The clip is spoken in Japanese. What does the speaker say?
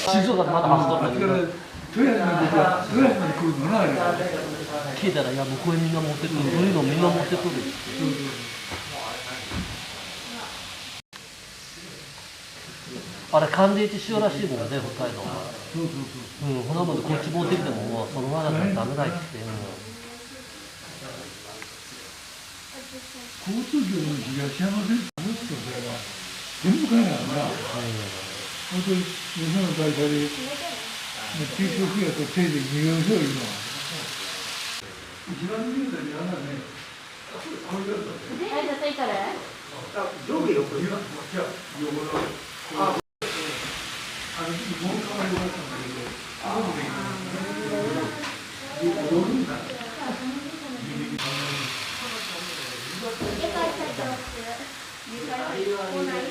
静岡でまだ走っとったけど、富山まで来るのな、あれ。聞いたら、いや、向こうへみんな持ってくる、そういうのみんな持ってくるって。あれ、寒冷地塩らしいもんね、北海道は。うん、ほなもんでこっち持ってきても、もうそのままだったらダメだって言って。交通局の東山線ってそれは全部海外だな。本当に日本の会社で究極やと手で逃げましょう、今は。一番見るのにあんなね、こういうやつだね。はい、じゃあ、いたれ。上下横じゃ横の。本当は良かったんだけど、どうにか。2回来ない。